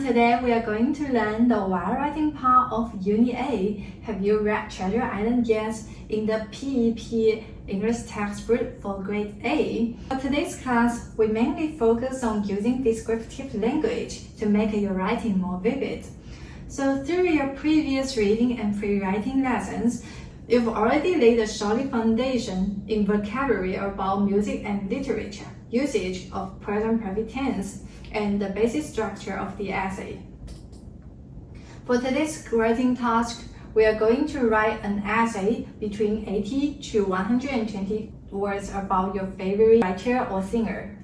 today we are going to learn the while writing part of Unit A. Have you read Treasure Island yet in the PEP English textbook for Grade A? For today's class, we mainly focus on using descriptive language to make your writing more vivid. So through your previous reading and free-writing lessons, you've already laid a solid foundation in vocabulary about music and literature, usage of present perfect tense, and the basic structure of the essay. For today's writing task, we are going to write an essay between 80 to 120 words about your favorite writer or singer.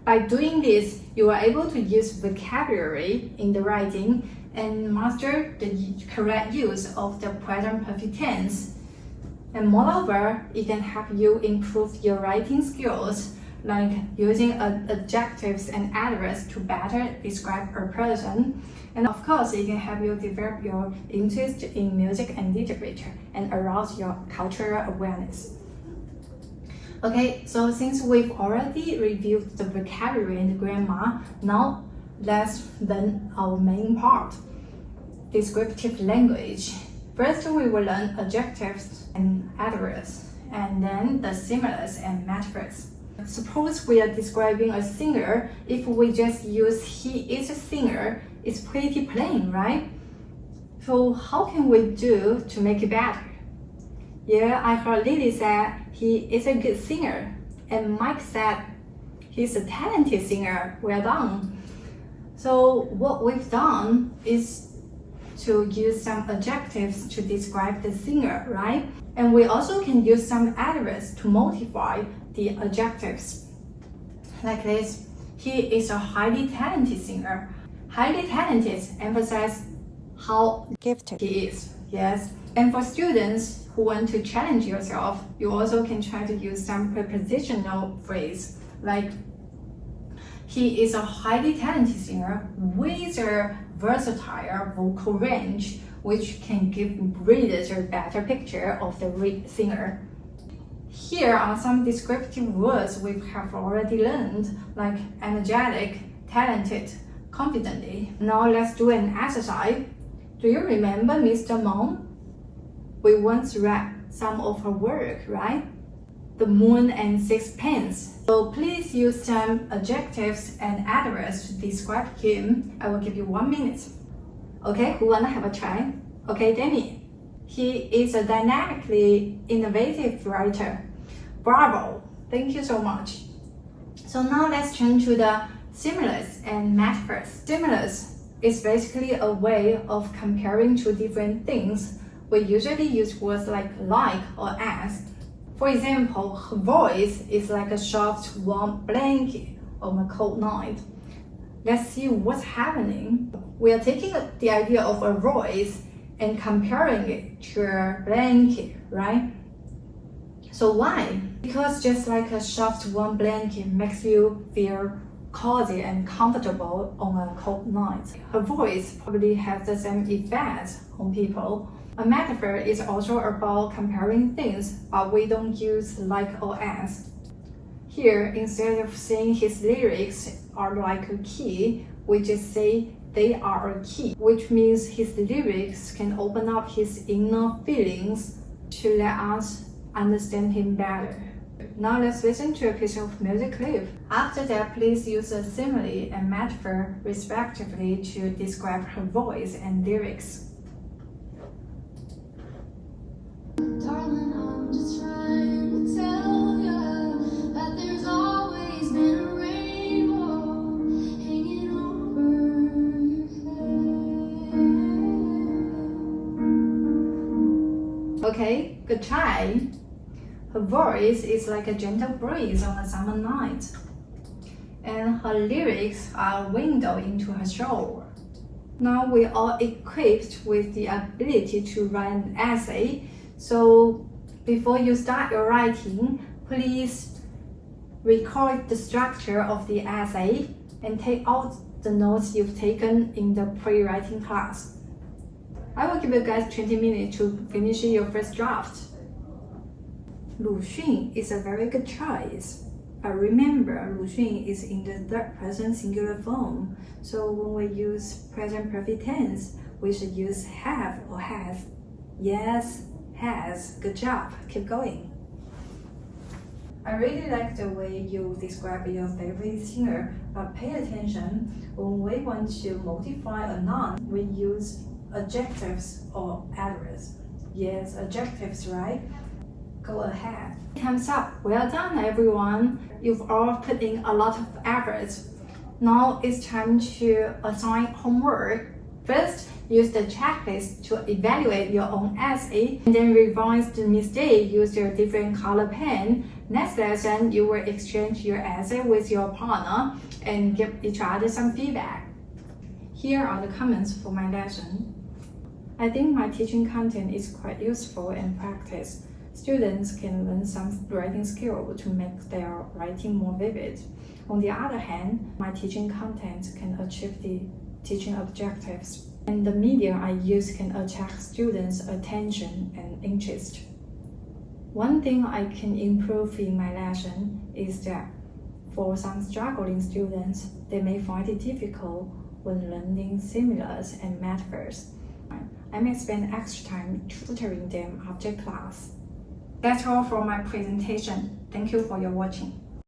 By doing this, you are able to use vocabulary in the writing and master the correct use of the present perfect tense. And moreover, it can help you improve your writing skills, like using adjectives and adverbs to better describe a person. And of course, it can help you develop your interest in music and literature and arouse your cultural awareness. Okay, so since we've already reviewed the vocabulary and the grammar, now let's learn our main part, descriptive language. First, we will learn adjectives and adverbs, and then the similes and metaphors. Suppose we are describing a singer. If we just use he is a singer, it's pretty plain, right? So how can we do to make it better? Yeah, I heard Lily said he is a good singer, and Mike said he's a talented singer. Well done. So what we've done is to use some adjectives to describe the singer, right? And we also can use some adverbs to modify the adjectives. Like this, he is a highly talented singer. Highly talented emphasize how gifted he is, yes. And for students who want to challenge yourself, you also can try to use some prepositional phrase, like he is a highly talented singer with a versatile vocal range, which can give readers a better picture of the singer. Here are some descriptive words we have already learned, like energetic, talented, confidently. Now let's do an exercise. Do you remember Mr. Mom? We once read some of her work, right? The Moon and Sixpence. So please use some adjectives and adverbs to describe him. I will give you 1 minute. Okay, who wanna have a try? Okay, Demi. He is a dynamically innovative writer. Bravo! Thank you so much. So now let's turn to the similes and metaphors. Similes is basically a way of comparing two different things. We usually use words like or as. For example, her voice is like a soft, warm blanket on a cold night. Let's see what's happening. We are taking the idea of a voice and comparing it to a blanket, right? So why? Because just like a soft, warm blanket makes you feel cozy and comfortable on a cold night, her voice probably has the same effect on people. A metaphor is also about comparing things, but we don't use like or as. Here, instead of saying his lyrics are like a key, we just say they are a key, which means his lyrics can open up his inner feelings to let us understand him better. Now let's listen to a piece of music clip. After that, please use a simile and metaphor respectively to describe her voice and lyrics. Darling, I'm just trying to tell you that there's always been a rainbow hanging over your head. Okay, good try. Her voice is like a gentle breeze on a summer night, and her lyrics are a window into her soul. Now we are equipped with the ability to write an essay. So before you start your writing, please record the structure of the essay and take out the notes you've taken in the pre-writing class. I will give you guys 20 minutes to finish your first draft. Lu Xun is a very good choice. Remember, 鲁迅 is in the third person singular form. So when we use present perfect tense, we should use have or has. Yes, has. Good job. Keep going. I really like the way you describe your favorite singer, but pay attention. When we want to modify a noun, we use adjectives or adverbs. Yes, adjectives, right? Go ahead. Time's up. Well done, everyone. You've all put in a lot of efforts. Now it's time to assign homework. First, use the checklist to evaluate your own essay, and then revise the mistake. Use your different color pen. Next lesson, you will exchange your essay with your partner and give each other some feedback. Here are the comments for my lesson. I think my teaching content is quite useful and practice. Students can learn some writing skill to make their writing more vivid. On the other hand, my teaching content can achieve the teaching objectives, and the medium I use can attract students' attention and interest. One thing I can improve in my lesson is that for some struggling students, they may find it difficult when learning similes and metaphors. I may spend extra time tutoring them after class. That's all for my presentation. Thank you for your watching.